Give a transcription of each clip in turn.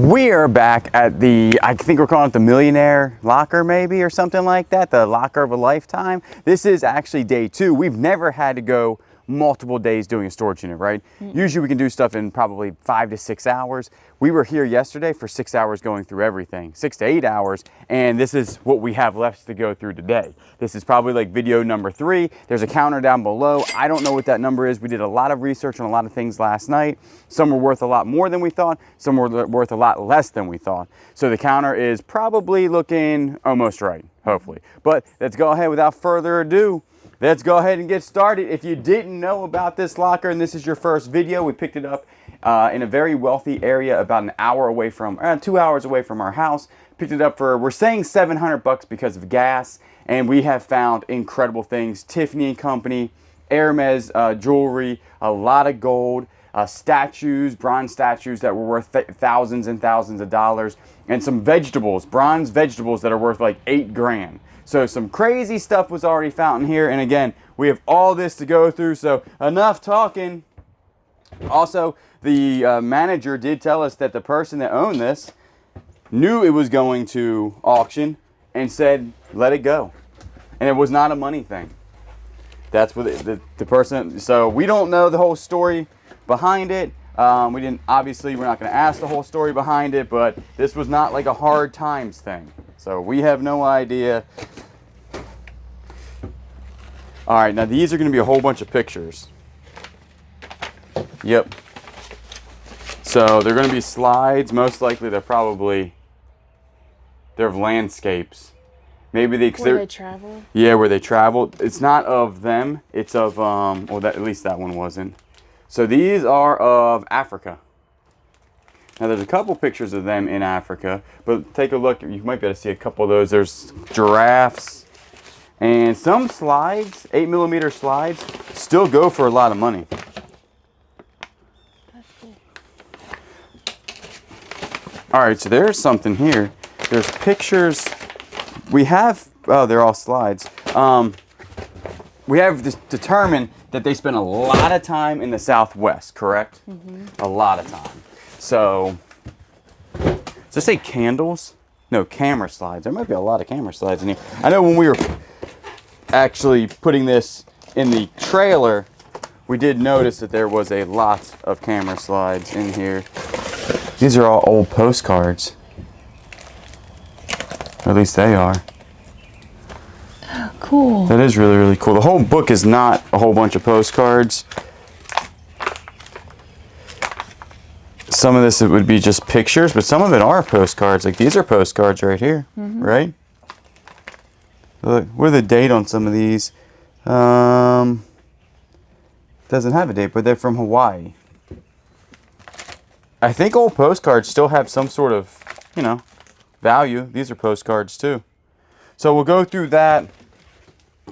We are back at the, I think we're calling it the Millionaire Locker maybe, or something like that, the locker of a lifetime. This is actually day 2. We've never had to go multiple days doing a storage unit, right? Usually we can do stuff in probably 5 to 6 hours. We were here yesterday for 6 hours going through everything, 6 to 8 hours, and this is what we have left to go through today. This is probably like video number 3. There's a counter down below. I don't know what that number is. We did a lot of research on a lot of things last night. Some were worth a lot more than we thought. Some were worth a lot less than we thought. So the counter is probably looking almost right, hopefully. But let's go ahead without further ado. Let's go ahead and get started. If you didn't know about this locker and this is your first video, we picked it up in a very wealthy area about an hour away from, 2 hours away from our house. Picked it up for, we're saying $700 because of gas, and we have found incredible things. Tiffany & Company, Hermes jewelry, a lot of gold, statues, bronze statues that were worth thousands and thousands of dollars, and some vegetables, bronze vegetables that are worth like 8 grand. So some crazy stuff was already found in here, and again, we have all this to go through, so enough talking. Also, the manager did tell us that the person that owned this knew it was going to auction and said, let it go. And it was not a money thing. That's what the person, so we don't know the whole story behind it. We didn't, obviously, we're not going to ask the whole story behind it, but this was not like a hard times thing. So we have no idea. All right, now these are going to be a whole bunch of pictures. Yep. So they're going to be slides. Most likely they're landscapes. Maybe where they travel? Yeah, where they travel. It's not of them. It's of, well, at least that one wasn't. So these are of Africa. Now there's a couple pictures of them in Africa, but take a look. You might be able to see a couple of those. There's giraffes and some slides, 8mm slides, still go for a lot of money. That's cool. All right, so there's something here. There's pictures. We have, oh, they're all slides. We have determined that they spend a lot of time in the Southwest, correct? A lot of time. So, does it say candles? No, camera slides. There might be a lot of camera slides in here. I know when we were actually putting this in the trailer, we did notice that there was a lot of camera slides in here. These are all old postcards. Or at least they are. Oh, cool. That is really, really cool. The whole book is not a whole bunch of postcards. Some of this, it would be just pictures, but some of it are postcards. Like these are postcards right here, right? Look, what are the date on some of these? Doesn't have a date, but they're from Hawaii. I think old postcards still have some sort of, you know, value. These are postcards too. So we'll go through that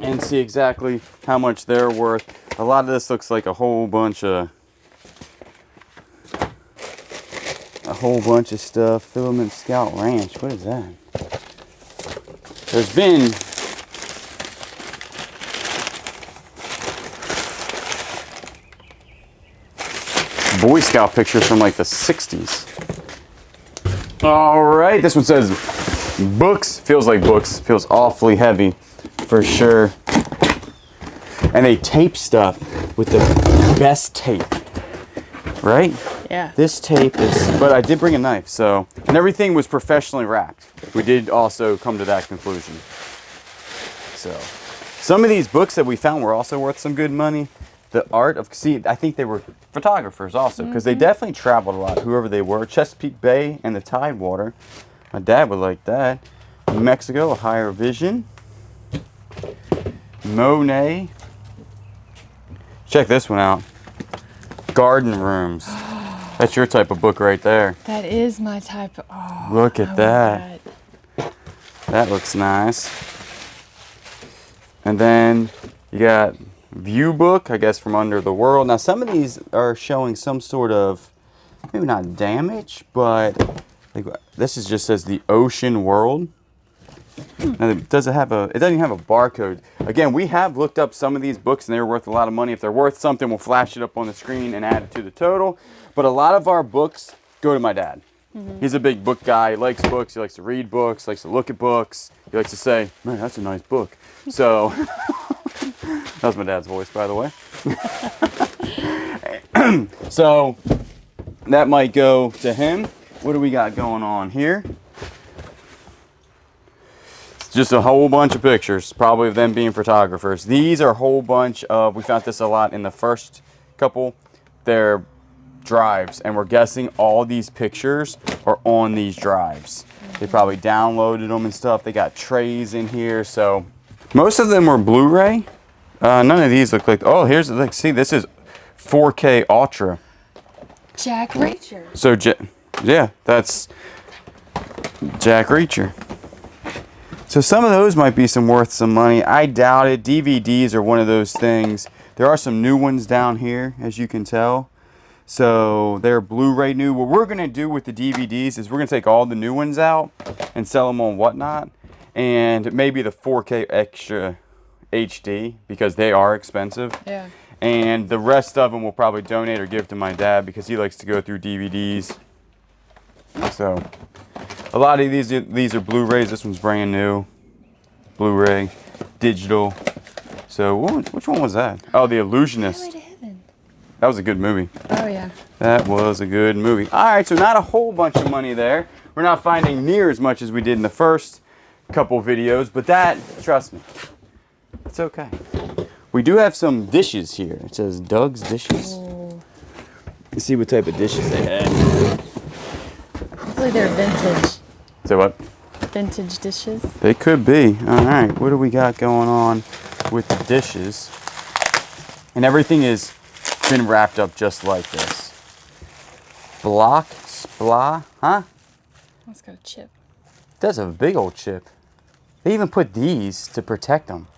and see exactly how much they're worth. A lot of this looks like a whole bunch of stuff. Filament Scout Ranch. What is that? There's been Boy Scout pictures from like the 60s. All right, this one says books. Feels like books. Feels awfully heavy for sure. And they tape stuff with the best tape, right? Yeah. This tape is, but I did bring a knife, so, and everything was professionally wrapped. We did also come to that conclusion. So, some of these books that we found were also worth some good money. The art of, see, I think they were photographers also, because they definitely traveled a lot, whoever they were. Chesapeake Bay and the Tidewater. My dad would like that. Mexico, A Higher Vision. Monet. Check this one out. Garden Rooms. That's your type of book right there. That is my type of, oh. Look at that. That looks nice. And then you got View Book, I guess, from Under the World. Now some of these are showing some sort of, maybe not damage, but like this is just says the Ocean World. Now it doesn't even have a barcode. Again, we have looked up some of these books and they're worth a lot of money. If they're worth something, we'll flash it up on the screen and add it to the total. But a lot of our books go to my dad. He's a big book guy. He likes books. He likes to read books. Likes to look at books. He likes to say, "Man, that's a nice book." So that was my dad's voice, by the way. So that might go to him. What do we got going on here? It's just a whole bunch of pictures, probably of them being photographers. These are a whole bunch of, we found this a lot in the first couple. They're drives, and we're guessing all these pictures are on these drives. They probably downloaded them and stuff. They got trays in here, so most of them are Blu-ray. None of these look like, oh, here's, like, see, this is 4K Ultra. Jack Reacher. So, yeah, that's Jack Reacher. So some of those might be worth some money. I doubt it. DVDs are one of those things. There are some new ones down here, as you can tell. So they're Blu-ray new. What we're going to do with the DVDs is we're going to take all the new ones out and sell them on Whatnot. And maybe the 4K Extra HD, because they are expensive. Yeah. And the rest of them we'll probably donate or give to my dad, because he likes to go through DVDs. So a lot of these are Blu-rays. This one's brand new. Blu-ray, digital. So which one was that? Oh, The Illusionist. That was a good movie. Oh, yeah. That was a good movie. All right, so not a whole bunch of money there. We're not finding near as much as we did in the first couple videos, but that, trust me, it's okay. We do have some dishes here. It says Doug's Dishes. Oh. Let's see what type of dishes they had. Hopefully they're vintage. Say what? Vintage dishes. They could be. All right, what do we got going on with the dishes? And everything is been wrapped up just like this. Splah, huh? Let's go chip. That's a big old chip. They even put these to protect them.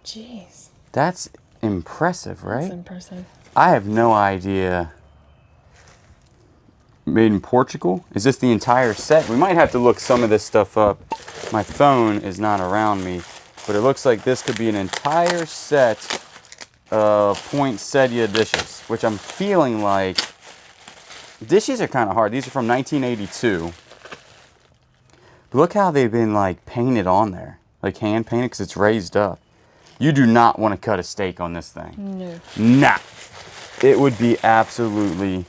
Jeez. That's impressive, right? That's impressive. I have no idea. Made in Portugal? Is this the entire set? We might have to look some of this stuff up. My phone is not around me, but it looks like this could be an entire set poinsettia dishes, which I'm feeling like dishes are kind of hard. These are from 1982. But look how they've been like painted on there, like hand painted, because it's raised up. You do not want to cut a steak on this thing. No. Nah. It would be absolutely.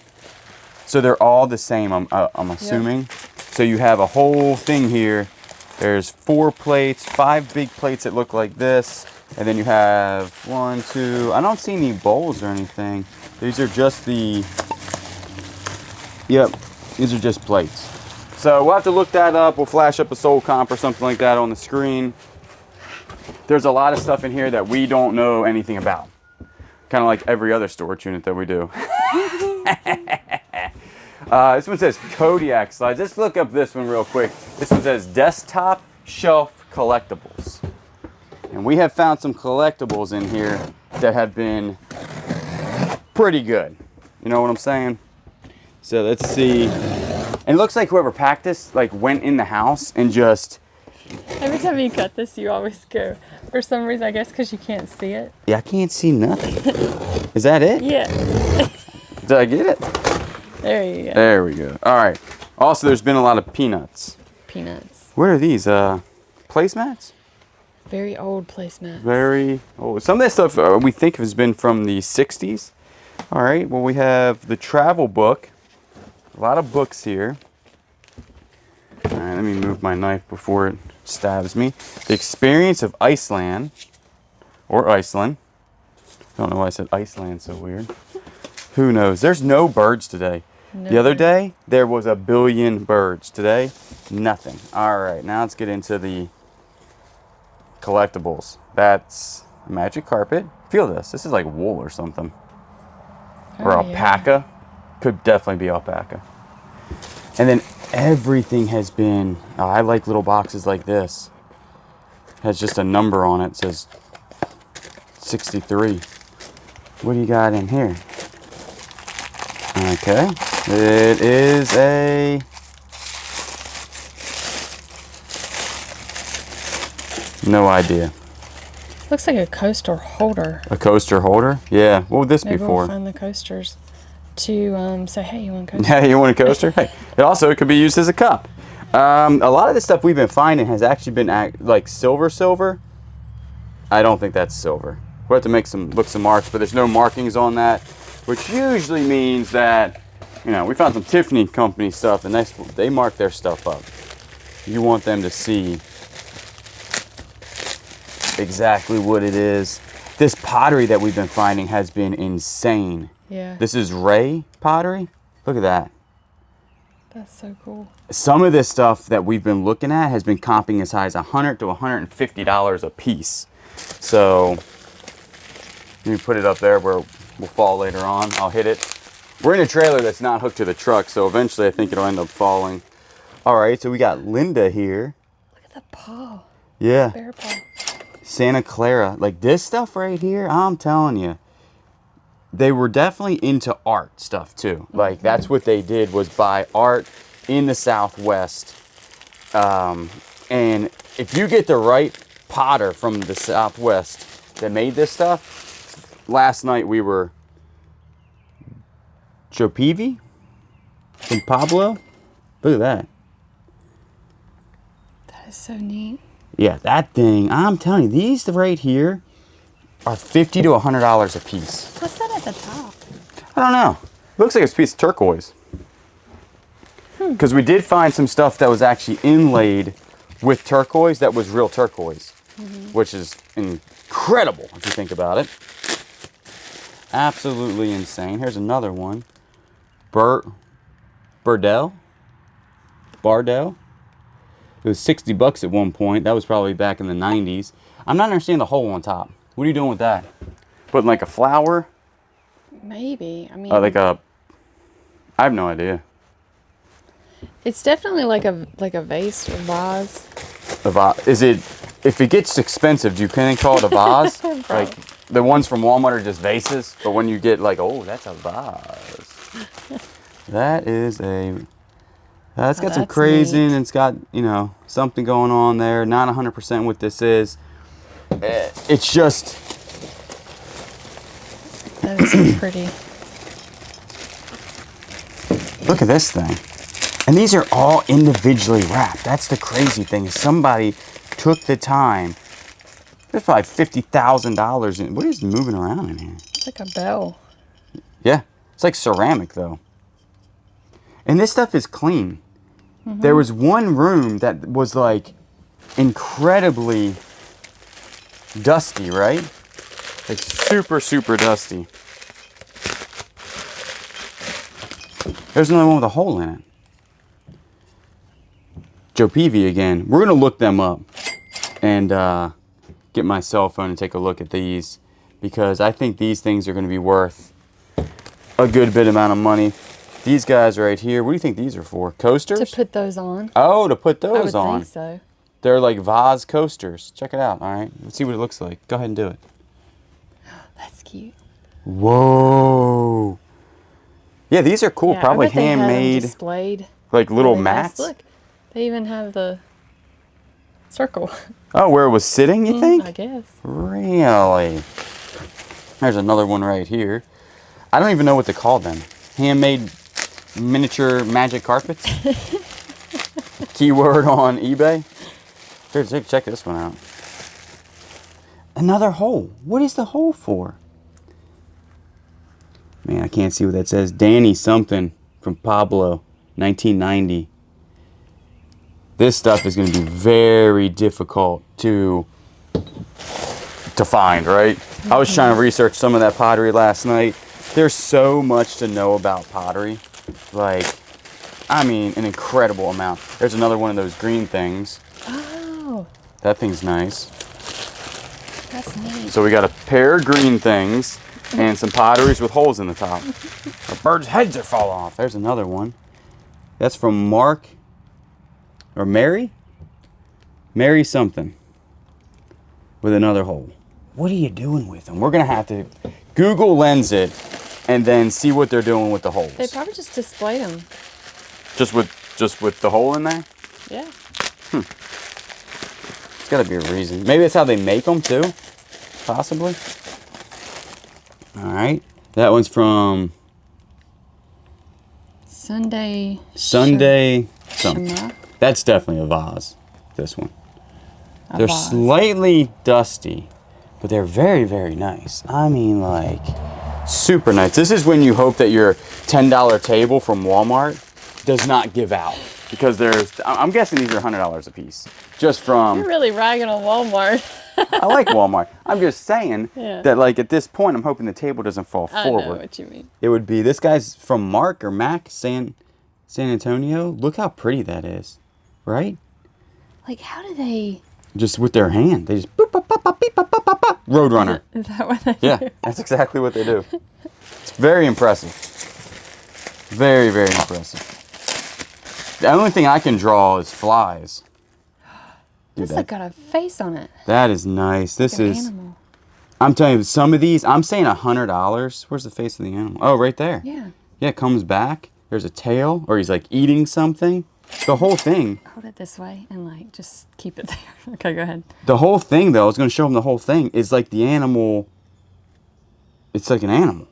So they're all the same, I'm assuming. Yep. So you have a whole thing here. There's 4 plates, 5 big plates that look like this. And then you have 1, 2, I don't see any bowls or anything. These are just these are just plates. So we'll have to look that up. We'll flash up a soul comp or something like that on the screen. There's a lot of stuff in here that we don't know anything about. Kind of like every other storage unit that we do. This one says Kodiak slides. Let's look up this one real quick. This one says desktop shelf collectibles. And we have found some collectibles in here that have been pretty good. You know what I'm saying? So let's see. And it looks like whoever packed this like went in the house and just. Every time you cut this, you always go. For some reason, I guess because you can't see it. Yeah, I can't see nothing. Is that it? Yeah. Did I get it? There you go. There we go. All right. Also, there's been a lot of peanuts. Peanuts. What are these? Placemats? Very old placemats. Very old. Some of this stuff we think has been from the 60s. All right. Well, we have the travel book. A lot of books here. All right. Let me move my knife before it stabs me. The Experience of Iceland. Or Iceland. I don't know why I said Iceland so weird. Who knows? There's no birds today. No. The other day, there was a billion birds. Today, nothing. All right, now let's get into the collectibles. That's a magic carpet. Feel this. This is like wool or something. Or alpaca. Yeah. Could definitely be alpaca. And then everything has been, I like little boxes like this. Has just a number on it. It says 63. What do you got in here? Okay, it is a no idea. Looks like a coaster holder. A coaster holder? Yeah. What would this be for? We'll find the coasters. to say, hey, you want a coaster? Yeah, you want a coaster? Hey, it could be used as a cup. A lot of the stuff we've been finding has actually been like silver. I don't think that's silver. We'll have to make some marks, but there's no markings on that, which usually means that, you know, we found some Tiffany company stuff, and they mark their stuff up. You want them to see exactly what it is. This pottery that we've been finding has been insane. Yeah. This is Ray pottery. Look at that. That's so cool. Some of this stuff that we've been looking at has been comping as high as $100 to $150 a piece. So, let me put it up there where we'll fall later on. I'll hit it. We're in a trailer that's not hooked to the truck, so eventually I think it'll end up falling. All right, so we got Linda here. Look at the paw. Yeah. Bear paw. Santa Clara. Like this stuff right here, I'm telling you. They were definitely into art stuff too. Like that's what they did, was buy art in the Southwest. And if you get the right potter from the Southwest that made this stuff, last night we were Joe Peavy from Pablo. Look at that. That is so neat. Yeah, that thing, I'm telling you, these right here are $50 to $100 a piece. What's that at the top? I don't know. Looks like it's a piece of turquoise. Because we did find some stuff that was actually inlaid with turquoise that was real turquoise, which is incredible if you think about it. Absolutely insane. Here's another one. Bardell. It was $60 at one point. That was probably back in the 90s. I'm not understanding the hole on top. What are you doing with that? Putting like a flower? Maybe. I mean, I have no idea. it's definitely like a vase or vase. Is it, if it gets expensive, can they call it a vase? Like the ones from Walmart are just vases, but when you get like, oh, that's a vase. That is it's got some crazy, and it's got, you know, something going on there. Not 100% what this is. It's just. That is so pretty. Look at this thing. And these are all individually wrapped. That's the crazy thing. Is somebody took the time. There's probably $50,000 in. What is moving around in here? It's like a bell. Yeah. It's like ceramic, though. And this stuff is clean. There was one room that was like incredibly dusty, right? Like super dusty. There's another one with a hole in it. Joe Peavy again. We're going to look them up and get my cell phone and take a look at these, because I think these things are going to be worth a good bit amount of money. These guys right here, what do you think these are for? Coasters? To put those on. Oh, to put I those would on. think so. They're like vase coasters. Check it out, all right? Let's see what it looks like. Go ahead and do it. That's cute. Whoa. Yeah, these are cool. Yeah, Probably I bet they have them handmade, displayed. like little Really nice. mats. Look, they even have the circle. Oh, where it was sitting, you think? I guess. Really? There's another one right here. I don't even know what to call them. Handmade miniature magic carpets. Keyword on eBay. Here, check this one out. Another hole. What is the hole for? Man, I can't see what that says. Danny something from Pablo, 1990. This stuff is going to be very difficult to find, right? I was trying to research some of that pottery last night. There's so much to know about pottery. Like, I mean, an incredible amount. There's another one of those green things. Oh, That thing's nice. that's neat. So we got a pair of green things and some potteries with holes in the top. Our birds' heads are falling off. There's another one. That's from Mark or Mary? Mary something with another hole. What are you doing with them? We're going to have to Google Lens it and then see what they're doing with the holes. They probably just displayed them. Just with the hole in there? Yeah. There's got to be a reason. Maybe that's how they make them too. Possibly. All right. That one's from Sunday. Sunday something. Shema? That's definitely a vase, this one. They're vase. slightly dusty, but they're very, very nice. I mean, like, super nice. This is when you hope that your $10 table from Walmart does not give out. Because I'm guessing these are $100 a piece. Just from... You're really ragging on Walmart. I like Walmart. I'm just saying that, like, at this point, I'm hoping the table doesn't fall forward. I know what you mean. It would be, this guy's from Mark or Mac, San Antonio. Look how pretty that is, right? Like, how do they... Just with their hand. They just boop, boop, boop, boop, beep, boop, boop, boop, boop. Roadrunner. Is that what they do? Yeah, that's exactly what they do. It's very impressive. Very, very impressive. The only thing I can draw is flies. This has got a face on it. That is nice. This Like an is... animal. I'm telling you, some of these, I'm saying $100. Where's the face of the animal? Oh, right there. Yeah. Yeah, it comes back. There's a tail, or he's like eating something. The whole thing. Hold it this way and like just keep it there. Okay, go ahead. The whole thing, though, I was going to show him the whole thing, is like the animal. It's like an animal.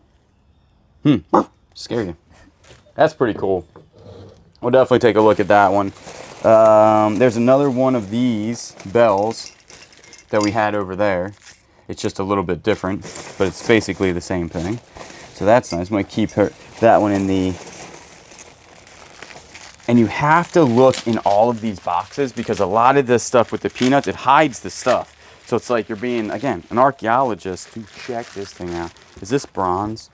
Scare you. That's pretty cool. We'll definitely take a look at that one. There's another one of these bells that we had over there. It's just a little bit different, but it's basically the same thing. So that's nice. I'm going to keep that one in the... And you have to look in all of these boxes because a lot of this stuff with the peanuts, it hides the stuff. So it's like you're being, again, an archaeologist to check this thing out. Is this bronze?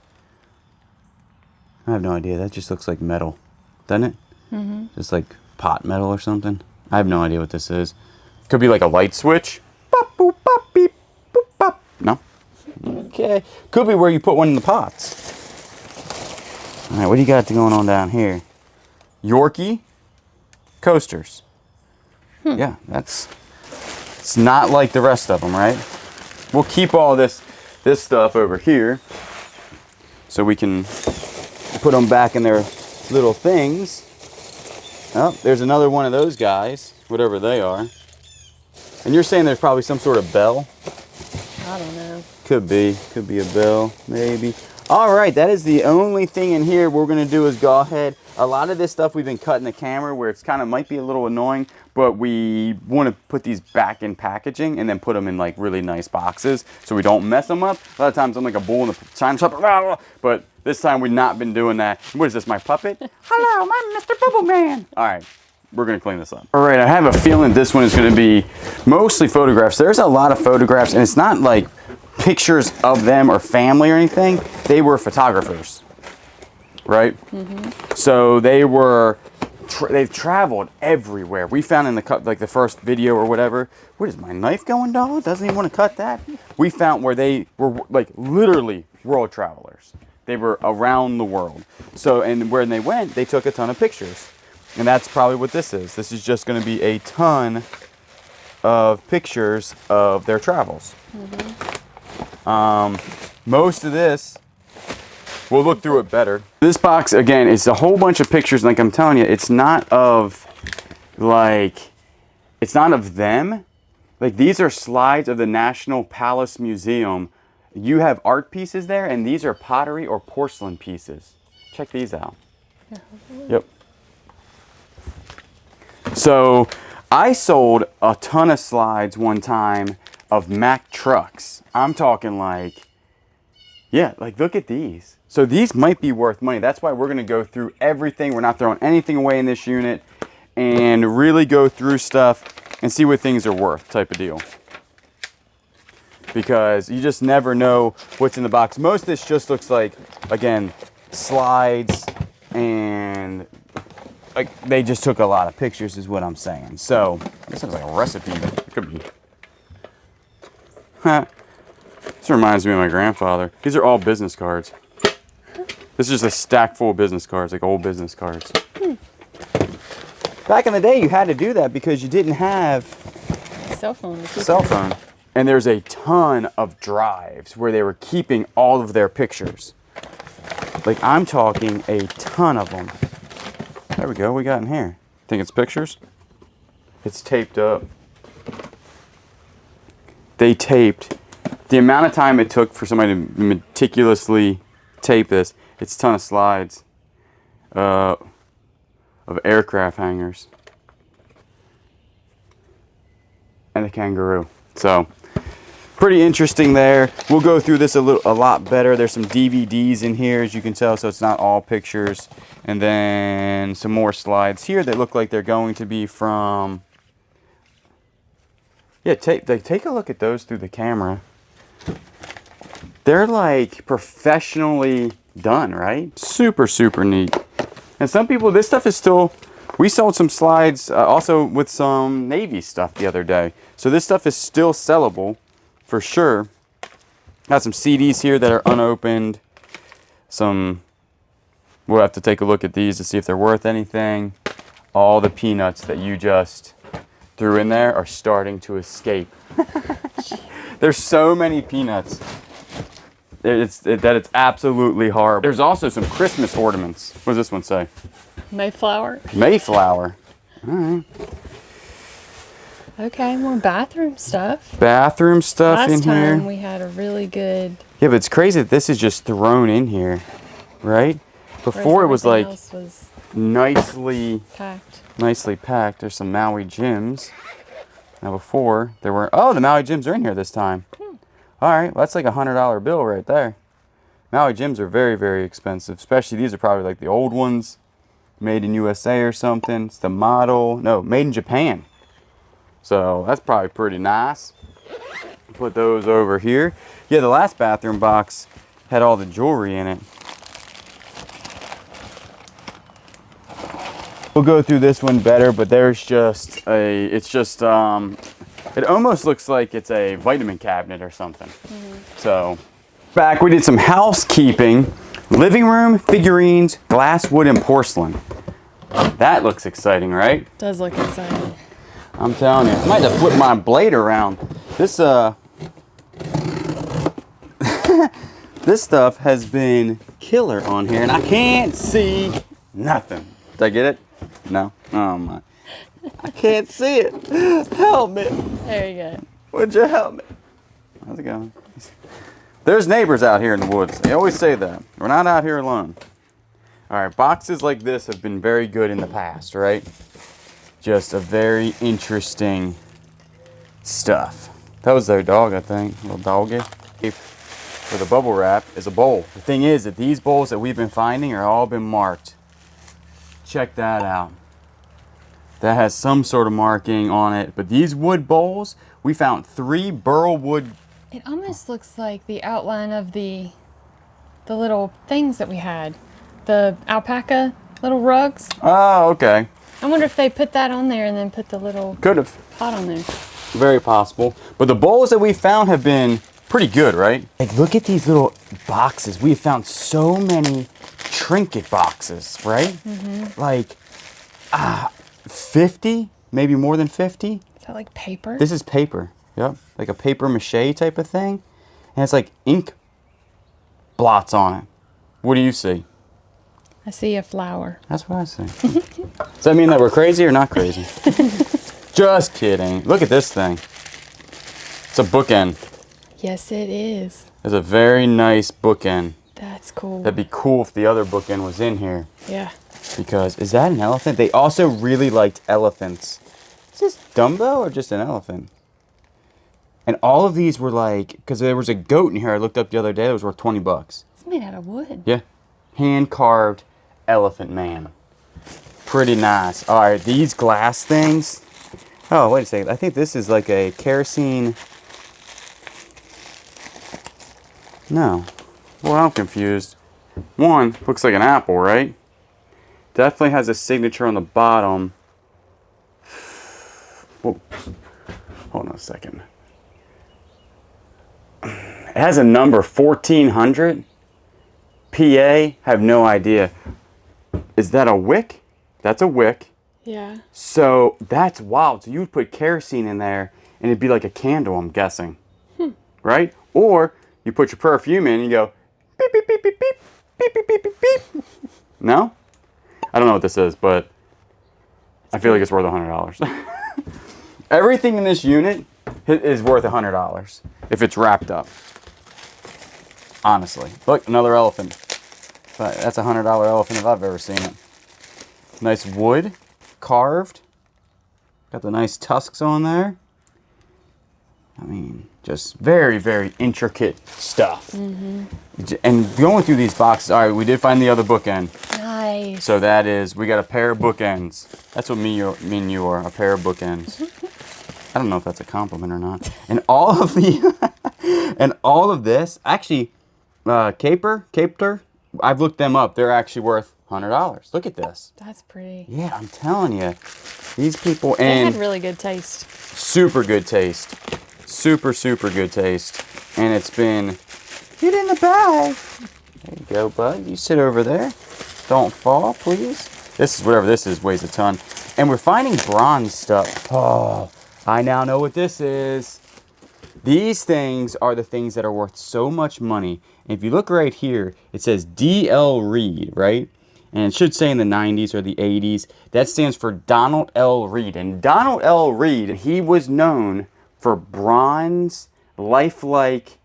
I have no idea. That just looks like metal, doesn't it? Mm-hmm. Just like pot metal or something. I have no idea what this is. Could be like a light switch. Bop, boop, bop, beep, boop, bop. No? Okay. Could be where you put one in the pots. All right, what do you got going on down here? Yorkie coasters. Yeah, it's not like the rest of them, right? We'll keep all this stuff over here so we can put them back in their little things. Oh, there's another one of those guys, whatever they are. And you're saying there's probably some sort of bell? I don't know. Could be a bell, maybe. All right, that is the only thing in here we're gonna do is go ahead. A lot of this stuff we've been cutting the camera where it's kind of might be a little annoying, but we want to put these back in packaging and then put them in like really nice boxes so we don't mess them up. A lot of times I'm like a bull in the china shop, but this time we've not been doing that. What is this, my puppet? Hello, I'm Mr. Bubble Man. All right, we're gonna clean this up. All right, I have a feeling this one is gonna be mostly photographs. There's a lot of photographs and it's not like pictures of them or family or anything. They were photographers. Right? Mm-hmm. So they've traveled everywhere. We found in the first video or whatever, where is my knife going, dog? Doesn't even want to cut that. We found where they were like literally world travelers. They were around the world. So, and when they went, they took a ton of pictures. And that's probably what this is. This is just going to be a ton of pictures of their travels. Mm-hmm. Most of this, we'll look through it better. This box, again, it's a whole bunch of pictures. Like I'm telling you, it's not of them. Like these are slides of the National Palace Museum. You have art pieces there, and these are pottery or porcelain pieces. Check these out. Yep. So I sold a ton of slides one time of Mack trucks. I'm talking like, yeah, like look at these. So these might be worth money. That's why we're gonna go through everything. We're not throwing anything away in this unit and really go through stuff and see what things are worth type of deal. Because you just never know what's in the box. Most of this just looks like, again, slides and like they just took a lot of pictures is what I'm saying. So this looks like a recipe. It could be. This reminds me of my grandfather. These are all business cards. This is just a stack full of business cards, like old business cards. Back in the day, you had to do that because you didn't have cell phone. And there's a ton of drives where they were keeping all of their pictures. Like I'm talking a ton of them. There we go. What we got in here? Think it's pictures? It's taped up. They taped. The amount of time it took for somebody to meticulously tape this, it's a ton of slides. of aircraft hangers. And a kangaroo. So pretty interesting there. We'll go through this a lot better. There's some DVDs in here, as you can tell, so it's not all pictures. And then some more slides here that look like they're going to be from... Yeah, take a look at those through the camera. They're like professionally done, right? Super, super neat. And some people, this stuff is still... We sold some slides also with some Navy stuff the other day. So this stuff is still sellable for sure. Got some CDs here that are unopened. We'll have to take a look at these to see if they're worth anything. All the peanuts that you just threw in there are starting to escape. There's so many peanuts. It's absolutely horrible. There's also some Christmas ornaments. What does this one say? Mayflower. Mayflower. All right. Okay, more bathroom stuff. Bathroom stuff in here. Last time we had a really good... Yeah, but it's crazy that this is just thrown in here, right? Before it was like nicely packed. There's some Maui Jims. Now before there were... Oh, the Maui Jims are in here this time. All right, well, that's like $100 bill right there. Maui Jims are very, very expensive. Especially these are probably like the old ones. Made in USA or something. It's the model. No, made in Japan. So that's probably pretty nice. Put those over here. Yeah, the last bathroom box had all the jewelry in it. We'll go through this one better, but there's just it almost looks like it's a vitamin cabinet or something. So, back we did some housekeeping. Living room, figurines, glass, wood, and porcelain. That looks exciting, right? Does look exciting. I'm telling you. I might have to flip my blade around. This this stuff has been killer on here, and I can't see nothing. Did I get it? No? Oh my. I can't see it. Help me. There you go. Would you help me? How's it going? There's neighbors out here in the woods. They always say that. We're not out here alone. All right, boxes like this have been very good in the past, right? Just a very interesting stuff. That was their dog, I think. A little doggy. For the bubble wrap is a bowl. The thing is that these bowls that we've been finding are all been marked. Check that out. That has some sort of marking on it. But these wood bowls, we found 3 burl wood. It almost looks like the outline of the little things that we had. The alpaca little rugs. Oh, okay. I wonder if they put that on there and then put the little Could've. pot on there. Very possible. But the bowls that we found have been pretty good, right? Like, look at these little boxes. We have found so many trinket boxes, right? Like, 50? Maybe more than 50? Is that like paper? This is paper. Yep. Like a paper mache type of thing. And it's like ink blots on it. What do you see? I see a flower. That's what I see. Does that mean that we're crazy or not crazy? Just kidding. Look at this thing. It's a bookend. Yes, it is. It's a very nice bookend. That's cool. That'd be cool if the other bookend was in here. Yeah. Because, is that an elephant? They also really liked elephants. Is this Dumbo or just an elephant? And all of these were like, because there was a goat in here I looked up the other day that was worth 20 bucks. It's made out of wood. Yeah. Hand-carved elephant man. Pretty nice. All right, these glass things. Oh, wait a second. I think this is like a kerosene. No. Well, I'm confused. One looks like an apple, right? Definitely has a signature on the bottom. Whoa. Hold on a second. It has a number 1400. PA, have no idea. Is that a wick? That's a wick. Yeah. So that's wild. So you would put kerosene in there and it'd be like a candle, I'm guessing. Right? Or you put your perfume in and you go beep, beep, beep, beep, beep, beep, beep, beep, beep, beep. No? I don't know what this is, but I feel like it's worth $100. Everything in this unit is worth $100 if it's wrapped up. Honestly. Look, another elephant. But that's a $100 elephant if I've ever seen it. Nice wood, carved. Got the nice tusks on there. I mean, just very, very intricate stuff. And going through these boxes, all right, we did find the other bookend. Nice. So that is, we got a pair of bookends. That's what me and you are, a pair of bookends. I don't know if that's a compliment or not. And all of the, and all of this, actually, Caper, I've looked them up. They're actually worth $100. Look at this. That's pretty. Yeah, I'm telling you, these people, They and had really good taste. super good taste. Super, super good taste. And it's been, get in the bag. There you go, bud. You sit over there. Don't fall, please. This is, whatever this is, weighs a ton. And we're finding bronze stuff. Oh, I now know what this is. These things are the things that are worth so much money. And if you look right here, it says D.L. Reed, right? And it should say in the 90s or the 80s. That stands for Donald L. Reed. And Donald L. Reed, he was known for bronze, lifelike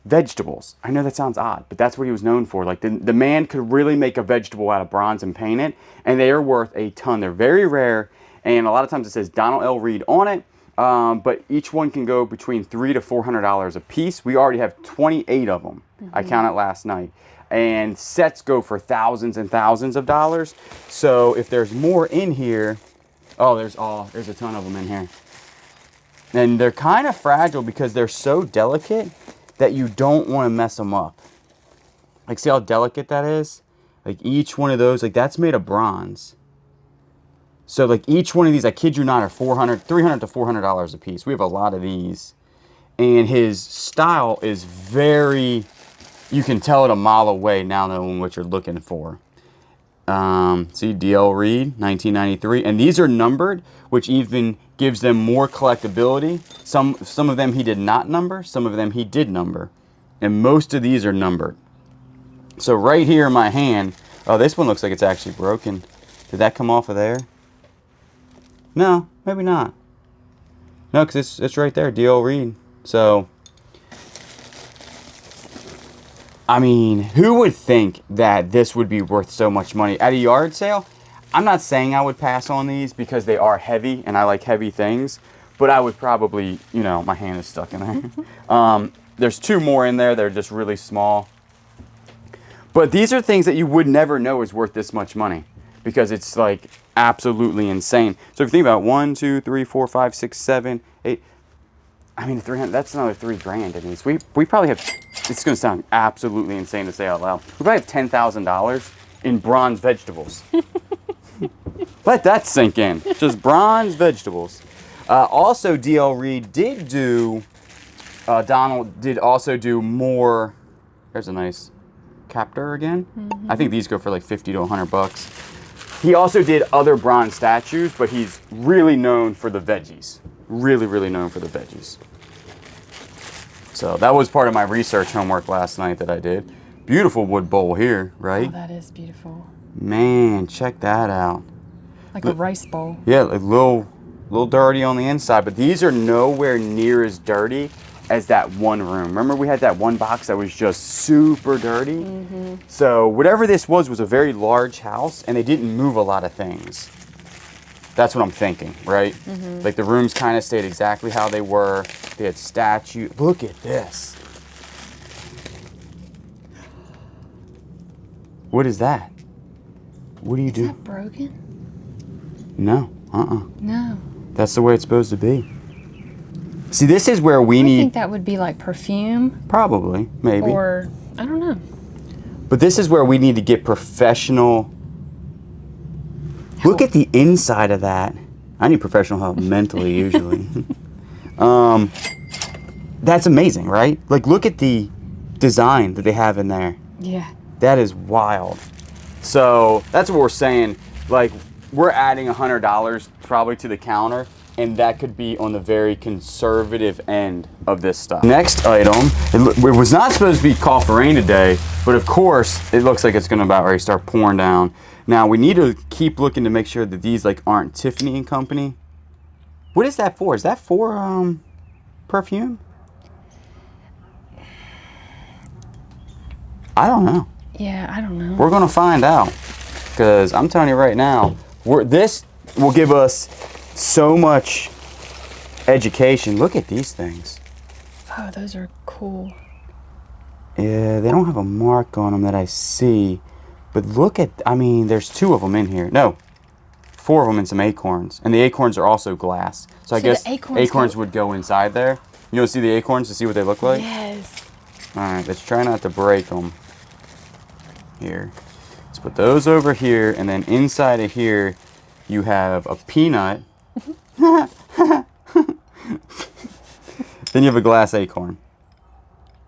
vegetables. I know that sounds odd, but that's what he was known for. Like the man could really make a vegetable out of bronze and paint it, and they are worth a ton. They're very rare, and a lot of times it says Donald L. Reed on it, but each one can go between $300 to $400 a piece. We already have 28 of them. I counted last night. And sets go for thousands and thousands of dollars. So if there's more in here, oh, there's a ton of them in here. And they're kind of fragile because they're so delicate that you don't want to mess them up. Like, see how delicate that is? Like, each one of those, like, that's made of bronze. So, like, each one of these, I kid you not, are $300 to $400 a piece. We have a lot of these. And his style is very, you can tell it a mile away now knowing what you're looking for. See, D.L. Reed, 1993. And these are numbered, which even gives them more collectability. Some of them he did not number, some of them he did number. And most of these are numbered. So right here in my hand, oh, this one looks like it's actually broken. Did that come off of there? No, maybe not. No, because it's right there, D.L. Reed. So, I mean, who would think that this would be worth so much money? At a yard sale, I'm not saying I would pass on these because they are heavy and I like heavy things, but I would probably, you know, my hand is stuck in there. There's two more in there. They're just really small. But these are things that you would never know is worth this much money because it's like absolutely insane. So if you think about 1, 2, 3, 4, 5, 6, 7, 8, I mean, 300, that's another $3,000 in these. We probably have, it's going to sound absolutely insane to say out loud. We probably have $10,000 in bronze vegetables. Let that sink in. Just bronze vegetables. Also, D.L. Reed did do, Donald did also do more, there's a nice captor again. I think these go for like 50 to 100 bucks. He also did other bronze statues, but he's really known for the veggies. Really, really known for the veggies. So that was part of my research homework last night that I did. Beautiful wood bowl here, right? Oh, that is beautiful. Man, check that out. Like a rice bowl. Yeah, like little dirty on the inside, but these are nowhere near as dirty as that one room. Remember we had that one box that was just super dirty? So whatever this was a very large house and they didn't move a lot of things. That's what I'm thinking, right? Like the rooms kind of stayed exactly how they were. They had statues. Look at this. What is that? What do you do? Is that broken? No, No. That's the way it's supposed to be. See, this is where we I need... think that would be like perfume. Probably, maybe. Or, I don't know. But this is where we need to get professional... Look at the inside of that. I need professional help mentally, usually. That's amazing, right? Like, look at the design that they have in there. Yeah. That is wild. So, that's what we're saying. Like, we're adding $100 probably to the counter, and that could be on the very conservative end of this stuff. Next item, it was not supposed to be call for rain today, but of course, it looks like it's gonna about ready to start pouring down. Now, we need to keep looking to make sure that these like aren't Tiffany and Company. What is that for? Is that for perfume? I don't know. Yeah, I don't know. We're gonna find out, because I'm telling you right now, this will give us so much education. Look at these things. Oh, those are cool. Yeah, they don't have a mark on them that I see, but look at, I mean, there's 2 of them in here. No, 4 of them and some acorns, and the acorns are also glass. So I guess acorns would go inside there. You want to see the acorns to see what they look like? Yes. All right, let's try not to break them. Here, let's put those over here, and then inside of here, you have a peanut. Then you have a glass acorn.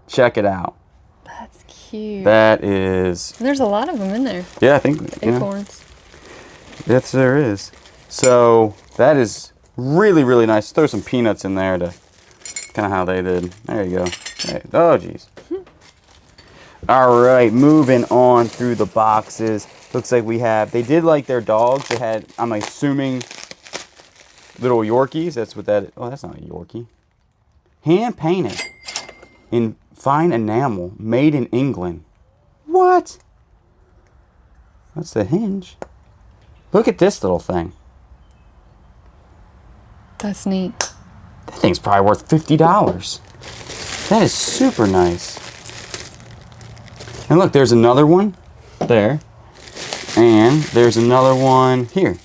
Check it out. That's cute. That is. And there's a lot of them in there. Yeah, I think. Acorns. Yeah. Yes, there is. So that is really, really nice. Throw some peanuts in there to kind of how they did. There you go. Hey, oh, geez. All right, moving on through the boxes. Looks like we have. They did like their dogs. They had, I'm assuming, little Yorkies. That's what that is. Oh, that's not a Yorkie. Hand painted in fine enamel, made in England. What? That's the hinge. Look at this little thing. That's neat. That thing's probably worth $50. That is super nice. And look, there's another one there. And there's another one here.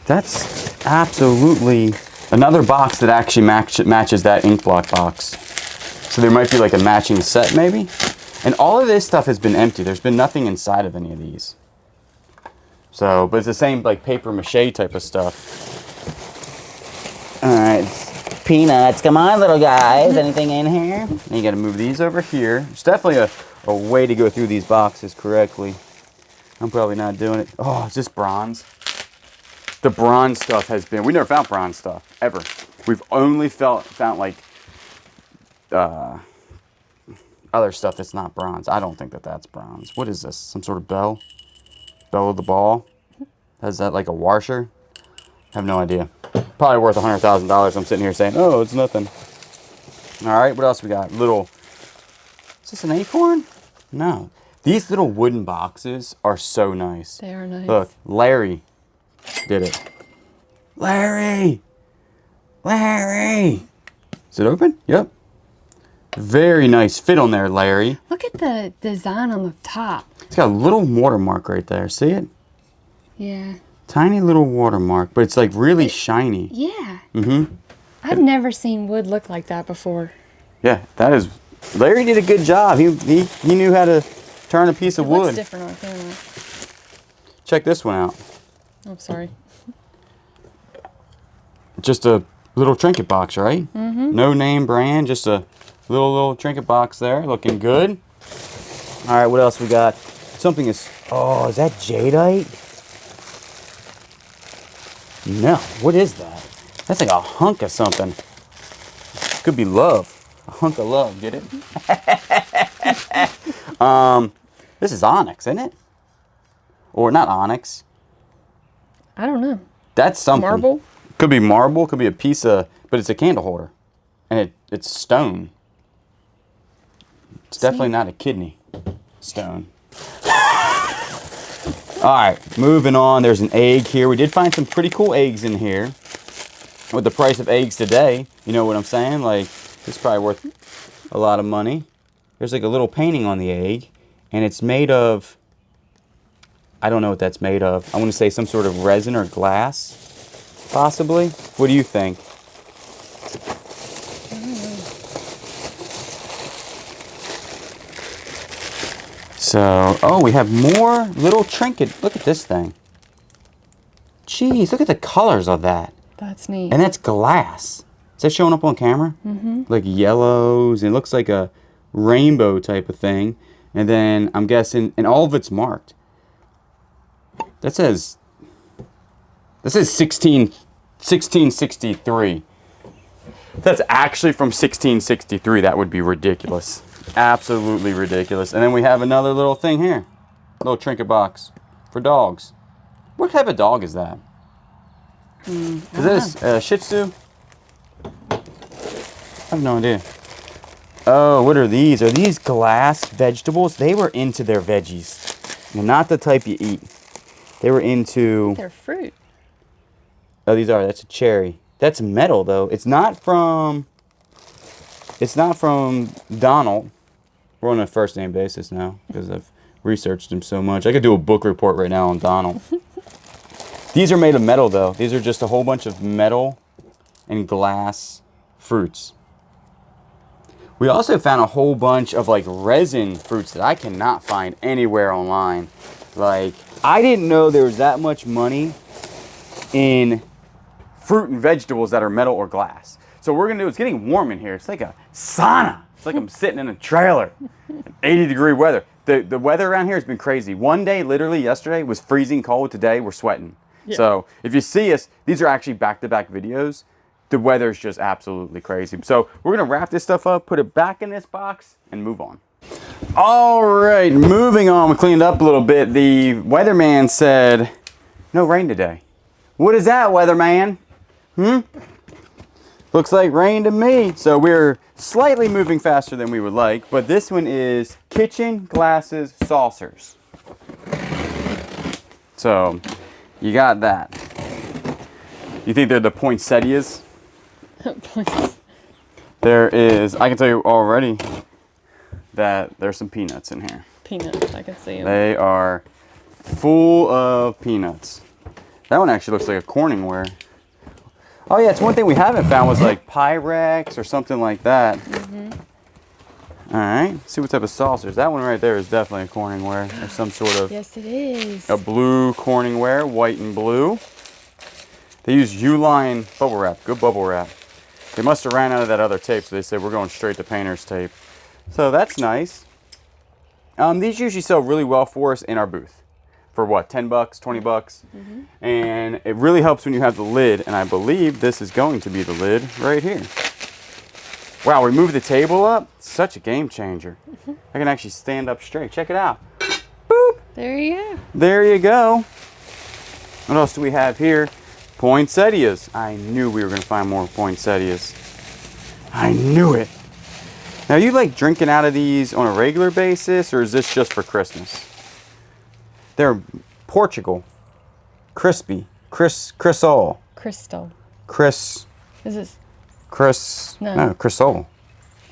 That's absolutely another box that actually matches that ink block box. So there might be like a matching set maybe. And all of this stuff has been empty. There's been nothing inside of any of these. So, but it's the same like paper mache type of stuff. All right, peanuts. Come on, little guys. Anything in here? And you got to move these over here. There's definitely a way to go through these boxes correctly. I'm probably not doing it. Oh, is this bronze? The bronze stuff has been, we never found bronze stuff, ever. We've only found like other stuff that's not bronze. I don't think that that's bronze. What is this? Some sort of bell? Bell of the ball? Has that like a washer? I have no idea. Probably worth $100,000. I'm sitting here saying, oh, it's nothing. All right, what else we got? Little, is this an acorn? No. These little wooden boxes are so nice. They are nice. Look, Larry did it. Larry! Larry! Is it open? Yep. Very nice fit on there, Larry. Look at the design on the top. It's got a little watermark right there. See it? Yeah. Tiny little watermark, but it's like really shiny. Yeah. Mm-hmm. I've never seen wood look like that before. Yeah, that is. Larry did a good job. He knew how to turn a piece of wood. Looks different on camera. Check this one out. Oh, sorry. Just a little trinket box, right? Mm-hmm. No name brand, just a little trinket box there, looking good. All right, what else we got? Something is. Oh, is that jadeite? No, what is that? That's like a hunk of something. Could be love. A hunk of love, get it? This is onyx, isn't it? Or not onyx. I don't know. That's something. Marble? Could be marble, could be a piece of, but it's a candle holder. And it's stone. It's definitely not a kidney stone. All right, moving on. There's an egg here. We did find some pretty cool eggs in here. With the price of eggs today, you know what I'm saying? Like, this is probably worth a lot of money. There's like a little painting on the egg, and it's made of, I don't know what that's made of. I want to say some sort of resin or glass, possibly. What do you think? So, oh, we have more little trinket. Look at this thing. Jeez, look at the colors of that. That's neat. And that's glass. Is that showing up on camera? Mm-hmm. Like yellows. It looks like a rainbow type of thing. And then I'm guessing, and all of it's marked. That says 1663. If that's actually from 1663, that would be ridiculous. Absolutely ridiculous. And then we have another little thing here. Little trinket box for dogs. What type of dog is that? Is this a Shih Tzu? I have no idea. Oh, what are these? Are these glass vegetables? They were into their veggies. Well, not the type you eat. They were into... They're fruit. Oh, these are. That's a cherry. That's metal, though. It's not from Donald. We're on a first name basis now because I've researched him so much. I could do a book report right now on Donald. These are made of metal, though. These are just a whole bunch of metal and glass fruits. We also found a whole bunch of like resin fruits that I cannot find anywhere online. Like, I didn't know there was that much money in fruit and vegetables that are metal or glass. So what we're gonna do, it's getting warm in here. It's like a sauna. It's like I'm sitting in a trailer, 80-degree weather. The weather around here has been crazy. One day, literally yesterday, was freezing cold. Today, we're sweating. Yeah. So if you see us, these are actually back-to-back videos. The weather's just absolutely crazy. So we're gonna wrap this stuff up, put it back in this box, and move on. All right, moving on. We cleaned up a little bit. The weatherman said, no rain today. What is that, weatherman? Looks like rain to me. So we're slightly moving faster than we would like, but this one is kitchen glasses saucers. So you got that. You think they're the poinsettias? There is, I can tell you already that there's some peanuts in here. Peanuts, I can see them. They are full of peanuts. That one actually looks like a Corningware. Oh yeah, it's one thing we haven't found was like Pyrex or something like that. All right, see what type of saucers. That one right there is definitely a Corningware or some sort of. Yes, it is. A blue Corningware, white and blue. They use Uline bubble wrap, good bubble wrap. They must have ran out of that other tape, so they said we're going straight to painter's tape. So that's nice. These usually sell really well for us in our booth. For what, 10 bucks, 20 bucks? And it really helps when you have the lid, and I believe this is going to be the lid right here. Wow, we moved the table up. Such a game changer. I can actually stand up straight. Check it out. Boop. There you go. There you go. What else do we have here? Poinsettias. I knew we were going to find more poinsettias. I knew it. Now, you like drinking out of these on a regular basis, or is this just for Christmas? They're Portugal. Crispy. Crisol. Crystal. Chris. Is it? Chris. No. No, Crisol.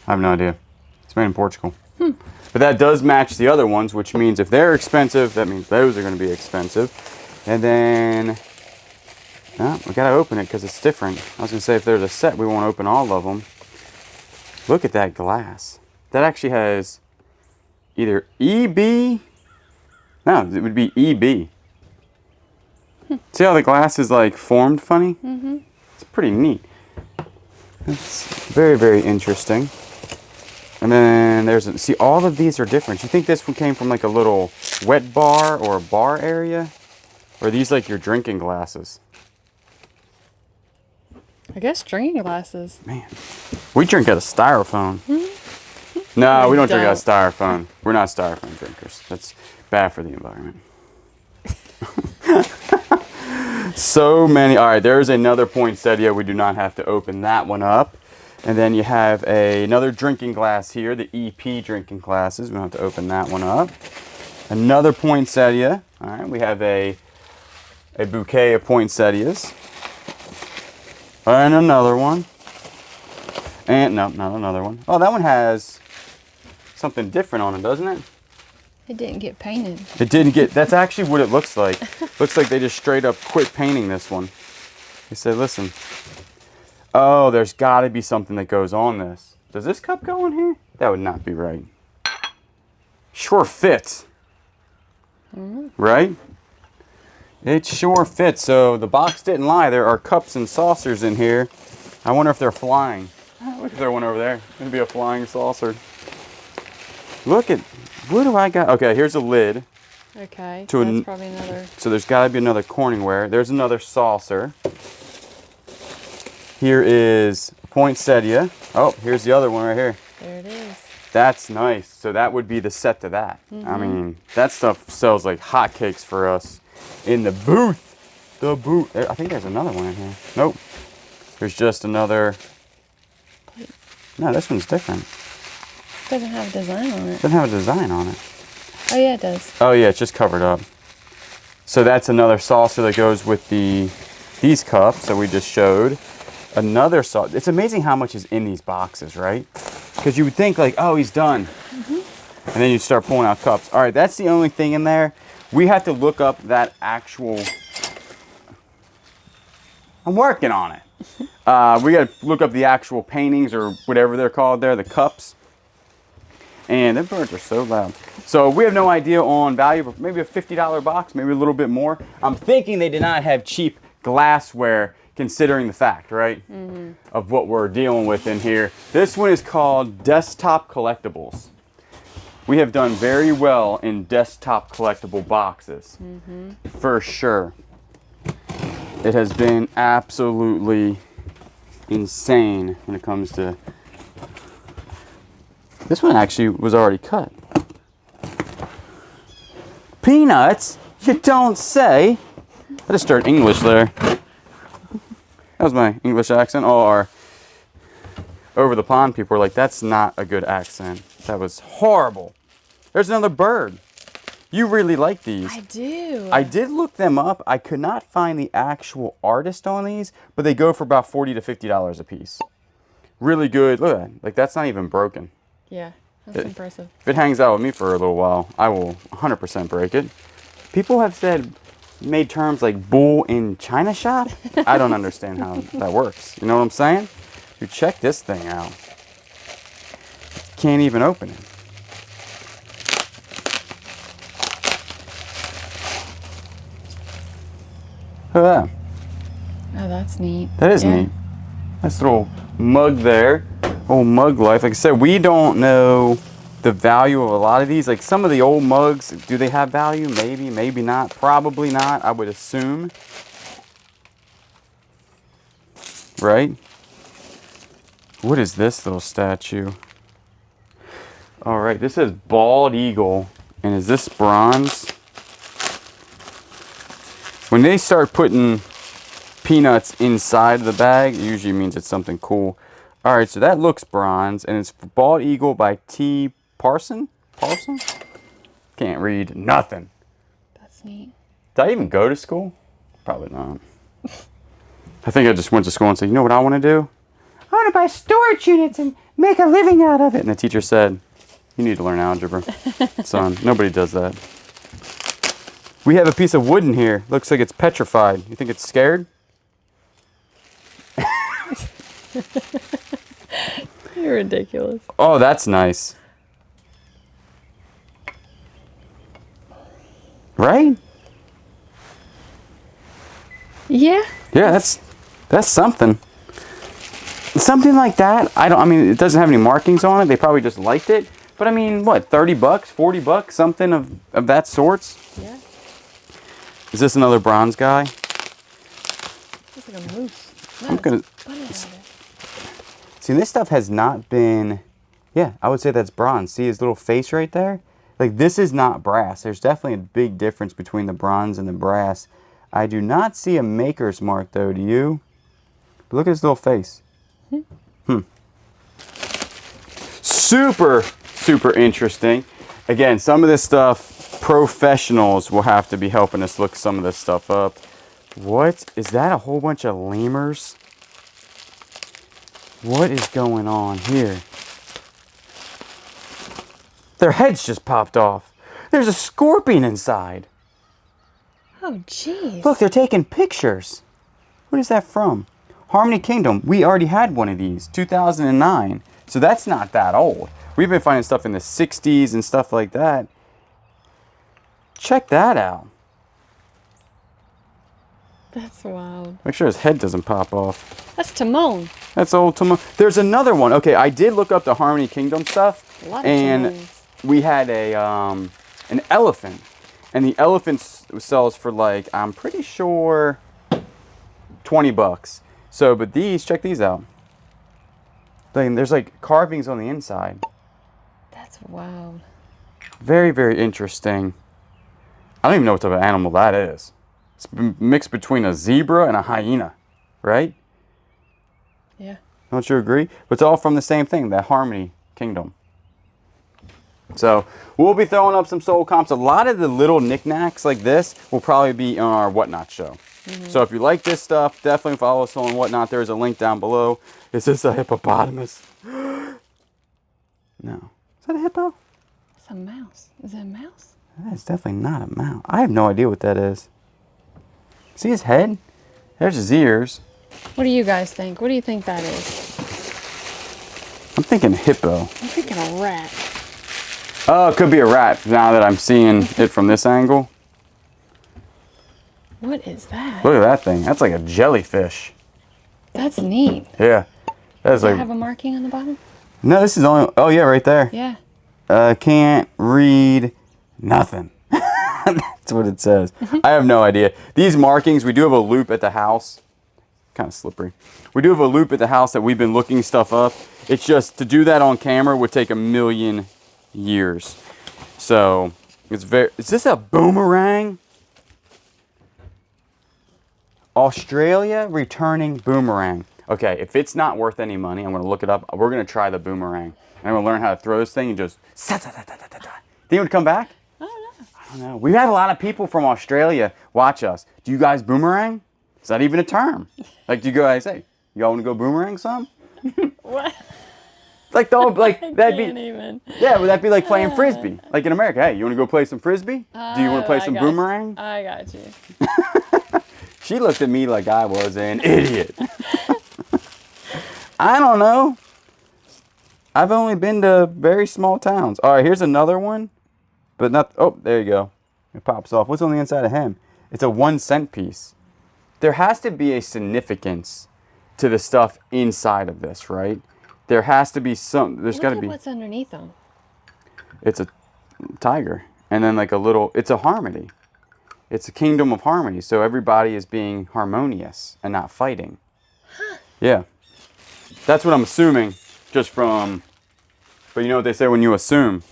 I have no idea. It's made in Portugal. But that does match the other ones, which means if they're expensive, that means those are going to be expensive. And then, oh, we got to open it because it's different. I was going to say if there's a set, we won't open all of them. Look at that glass. That actually has either EB. No, it would be EB. See how the glass is like formed funny? It's pretty neat. It's very, very interesting. And then there's, see, all of these are different. You think this one came from like a little wet bar or a bar area? Or are these like your drinking glasses? I guess drinking glasses. Man, we drink out of styrofoam. No, we don't drink out of styrofoam. We're not styrofoam drinkers. That's bad for the environment. So many. All right, there's another poinsettia. We do not have to open that one up. And then you have another drinking glass here, the EP drinking glasses. We don't have to open that one up. Another poinsettia. All right, we have a bouquet of poinsettias. And another one. And no, not another one. Oh, that one has something different on it, doesn't it? It didn't get painted. It didn't get, that's actually what it looks like. Looks like they just straight up quit painting this one. They said, listen, oh, there's got to be something that goes on this. Does this cup go in here? That would not be right. Sure fits. Right? It sure fits. So the box didn't lie. There are cups and saucers in here. I wonder if they're flying. Look at that one over there. It'd be a flying saucer. Look at, what do I got? Okay, here's a lid. Okay, so that's probably another. So there's got to be another Corningware. There's another saucer. Here is poinsettia. Oh, here's the other one right here. There it is. That's nice. So that would be the set to that. I mean, that stuff sells like hotcakes for us in the booth. The booth. I think there's another one in here. Nope. There's just another. No, this one's different. Doesn't have a design on it. Doesn't have a design on it. Oh yeah, it does. Oh yeah, it's just covered up. So that's another saucer that goes with these cups that we just showed. Another saucer. It's amazing how much is in these boxes, right? Because you would think like, oh, he's done. And then you start pulling out cups. All right, that's the only thing in there. We have to look up that actual... I'm working on it. We got to look up the actual paintings or whatever they're called there, the cups. And them birds are so loud. So we have no idea on value, but maybe a $50 box, maybe a little bit more. I'm thinking they did not have cheap glassware, considering the fact, right, of what we're dealing with in here. This one is called Desktop Collectibles. We have done very well in desktop collectible boxes, for sure. It has been absolutely insane when it comes to... This one actually was already cut. Peanuts? You don't say. I just started English there. That was my English accent. Oh, our over the pond people were like, that's not a good accent. That was horrible. There's another bird. You really like these. I do. I did look them up. I could not find the actual artist on these, but they go for about $40 to $50 a piece. Really good. Look at that. Like, that's not even broken. Yeah, that's impressive. If it hangs out with me for a little while, I will 100% break it. People have made terms like bull in China shop. I don't understand how that works. You know what I'm saying? You check this thing out. Can't even open it. Look at that. Oh, that's neat. That is neat. Nice little mug there. Old mug life. Like I said, we don't know the value of a lot of these. Like some of the old mugs, do they have value? Maybe, maybe not. Probably not, I would assume. Right? What is this little statue? All right, this says Bald Eagle. And is this bronze? When they start putting peanuts inside the bag, it usually means it's something cool. All right, so that looks bronze, and it's Bald Eagle by T. Parson? Parson? Can't read nothing. That's neat. Did I even go to school? Probably not. I think I just went to school and said, you know what I want to do? I want to buy storage units and make a living out of it. And the teacher said, you need to learn algebra. Son, nobody does that. We have a piece of wood in here. Looks like it's petrified. You think it's scared? You're ridiculous. Oh, that's nice. Right? Yeah. Yeah, that's something. Something like that. I mean, it doesn't have any markings on it. They probably just liked it. But I mean, what, 30 bucks, 40 bucks, something of that sorts? Yeah. Is this another bronze guy? Looks like a moose. No, I'm gonna see. This stuff has not been. Yeah, I would say that's bronze. See his little face right there? Like, this is not brass. There's definitely a big difference between the bronze and the brass. I do not see a maker's mark though. Do you? But look at his little face. Super, super interesting. Again, some of this stuff, professionals will have to be helping us look some of this stuff up. What? Is that a whole bunch of lemurs? What is going on here? Their heads just popped off. There's a scorpion inside. Oh, jeez. Look, they're taking pictures. What is that from? Harmony Kingdom. We already had one of these, 2009. So that's not that old. We've been finding stuff in the 60s and stuff like that. Check that out. That's wild. Make sure his head doesn't pop off. That's Timon. That's old Timon. There's another one. Okay, I did look up the Harmony Kingdom stuff. A lot of and Timons. we had an elephant. And the elephant sells for like, I'm pretty sure, 20 bucks. So, but these, check these out. There's like carvings on the inside. That's wild. Very, very interesting. I don't even know what type of animal that is. It's mixed between a zebra and a hyena, right? Yeah. Don't you agree? But it's all from the same thing, that Harmony Kingdom. So we'll be throwing up some sold comps. A lot of the little knickknacks like this will probably be on our Whatnot show. So if you like this stuff, definitely follow us on Whatnot. There's a link down below. Is this a hippopotamus? No. Is that a hippo? It's a mouse. Is it a mouse? That's definitely not a mouse. I have no idea what that is. See his head? There's his ears. What do you guys think? What do you think that is? I'm thinking hippo. I'm thinking a rat. Oh, it could be a rat now that I'm seeing it from this angle. What is that? Look at that thing. That's like a jellyfish. That's neat. Yeah. That's Does it like. have a marking on the bottom? No, this is only. Oh yeah, right there. Yeah. Can't read nothing. That's what it says. I have no idea. These markings, we do have a loop at the house. Kind of slippery. We do have a loop at the house that we've been looking stuff up. It's just to do that on camera would take 1,000,000 years. So it's very. Is this a boomerang? Australia returning boomerang. Okay, if it's not worth any money, I'm going to look it up. We're going to try the boomerang. I'm going to learn how to throw this thing and just. Think it would come back? I don't know. I don't know. We've had a lot of people from Australia watch us. Do you guys boomerang? Is that even a term? Like, do you guys say, y'all want to go boomerang some? What? Like, that'd be. Even. Yeah, would that be like playing frisbee? Like in America, hey, you want to go play some frisbee? Do you want to play some boomerang? I got you. She looked at me like I was an idiot. I don't know. I've only been to very small towns. All right, here's another one. But not, oh, there you go. It pops off. What's on the inside of him? It's a 1 cent piece. There has to be a significance to the stuff inside of this, right? There has to be some, there's got to be. What's underneath them? It's a tiger. And then like a little, it's a harmony. It's a kingdom of harmony. So everybody is being harmonious and not fighting. Huh. Yeah. That's what I'm assuming just from, but you know what they say when you assume.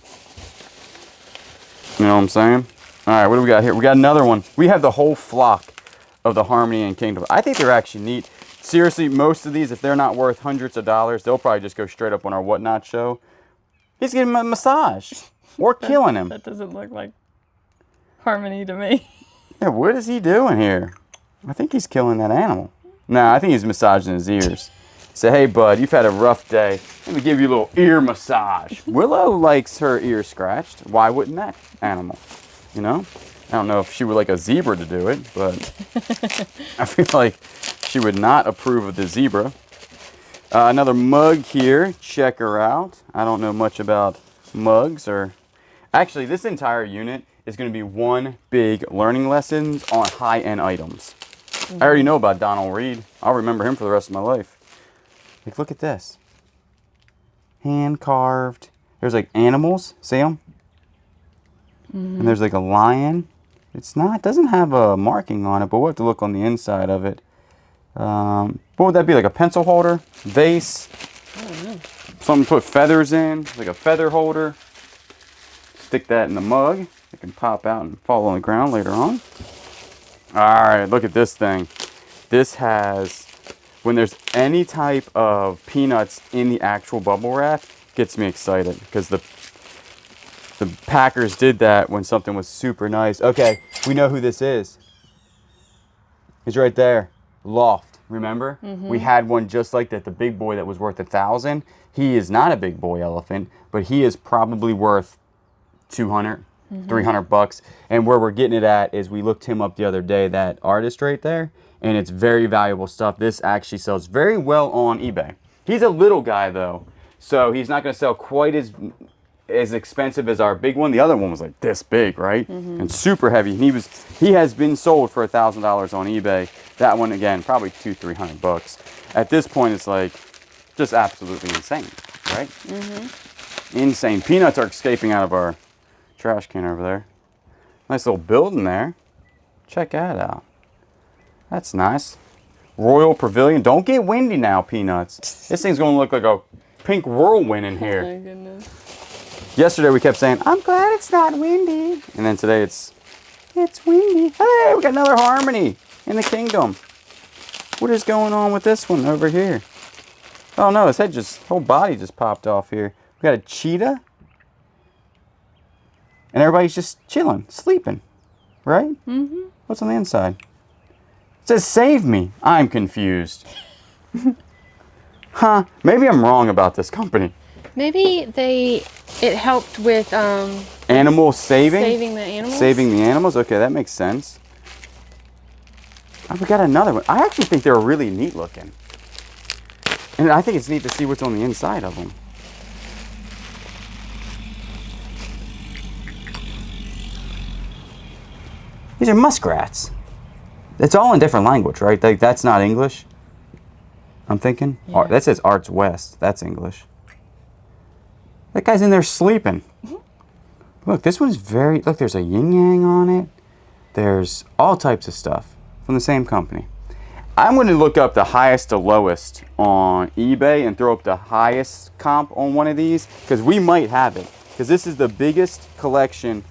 You know what I'm saying? All right, what do we got here? We got another one. We have the whole flock of the Harmony and Kingdom. I think they're actually neat. Seriously, most of these, if they're not worth hundreds of dollars, they'll probably just go straight up on our Whatnot show. He's giving him a massage. We're killing him. That doesn't look like Harmony to me. Yeah, what is he doing here? I think he's killing that animal. Nah, I think he's massaging his ears. Say, hey, bud, you've had a rough day. Let me give you a little ear massage. Willow likes her ears scratched. Why wouldn't that animal? You know? I don't know if she would like a zebra to do it, but I feel like she would not approve of the zebra. Another mug here. Check her out. I don't know much about mugs or... Actually, this entire unit is going to be one big learning lesson on high-end items. I already know about Donald Reed. I'll remember him for the rest of my life. Like, look at this. Hand carved. There's like animals. See them? And there's like a lion. It doesn't have a marking on it, but we'll have to look on the inside of it. What would that be? Like a pencil holder? Vase? I don't know. Something to put feathers in, like a feather holder. Stick that in the mug. It can pop out and fall on the ground later on. All right, look at this thing. This has, when there's any type of peanuts in the actual bubble wrap, gets me excited because the packers did that when something was super nice. Okay, we know who this is. He's right there. Loft, remember? We had one just like that, the big boy that was worth 1,000. He is not a big boy elephant, but he is probably worth 200, 300 bucks. And where we're getting it at is we looked him up the other day, that artist right there, and it's very valuable stuff. This actually sells very well on eBay. He's a little guy though, so he's not going to sell quite as expensive as our big one. The other one was like this big, right? And super heavy. He has been sold for $1,000 on eBay. That one again, probably 200-300 bucks. At this point, it's like just absolutely insane, right? Insane. Peanuts are escaping out of our trash can over there. Nice little building there. Check that out. That's nice. Royal Pavilion. Don't get windy now, Peanuts. This thing's gonna look like a pink whirlwind in here. Oh my goodness. Yesterday we kept saying, I'm glad it's not windy. And then today it's windy. Hey, we got another Harmony in the Kingdom. What is going on with this one over here? Oh no, his whole body just popped off here. We got a cheetah. And everybody's just chilling, sleeping, right? Mm-hmm. What's on the inside? It says save me. I'm confused. Huh, maybe I'm wrong about this company. Maybe it helped with Animal saving? saving the animals. Saving the animals? Okay, that makes sense. Oh, we got another one. I actually think they're really neat looking. And I think it's neat to see what's on the inside of them. These are muskrats. It's all in different language, right? Like, that's not English. I'm thinking. Yeah. That says Arts West. That's English. That guy's in there sleeping. Look, this one's very... Look, there's a yin-yang on it. There's all types of stuff from the same company. I'm going to look up the highest to lowest on eBay and throw up the highest comp on one of these, because we might have it. Because this is the biggest collection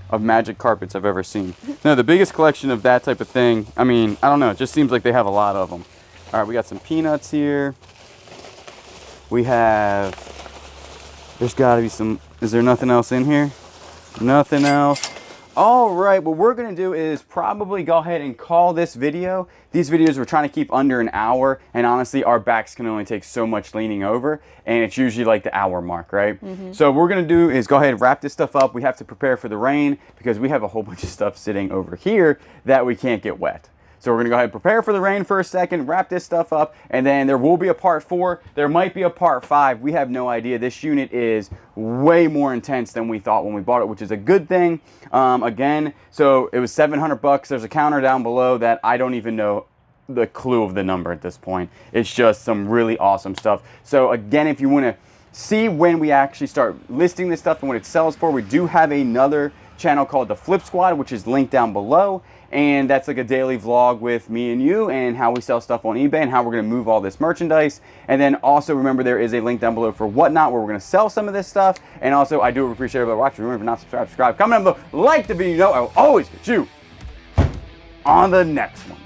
of magic carpets I've ever seen. No, the biggest collection of that type of thing. I mean, I don't know. It just seems like they have a lot of them. All right, we got some peanuts here. We have... There's got to be some... Is there nothing else in here? Nothing else. All right, what we're going to do is probably go ahead and call this video. These videos we're trying to keep under an hour, and honestly, our backs can only take so much leaning over, and it's usually like the hour mark, right? So what we're going to do is go ahead and wrap this stuff up. We have to prepare for the rain because we have a whole bunch of stuff sitting over here that we can't get wet. So we're going to go ahead and prepare for the rain for a second, wrap this stuff up, and then there will be a part 4. There might be a part 5. We have no idea. This unit is way more intense than we thought when we bought it, which is a good thing. Again, so it was $700. There's a counter down below that I don't even know the clue of the number at this point. It's just some really awesome stuff. So again, if you want to see when we actually start listing this stuff and what it sells for, we do have another channel called the Flip Squad, which is linked down below. And that's like a daily vlog with me and you and how we sell stuff on eBay and how we're going to move all this merchandise. And then also remember there is a link down below for Whatnot where we're going to sell some of this stuff. And also I do appreciate everybody watching. Remember, if you're not subscribed, comment down below, like the video. I will always get you on the next one.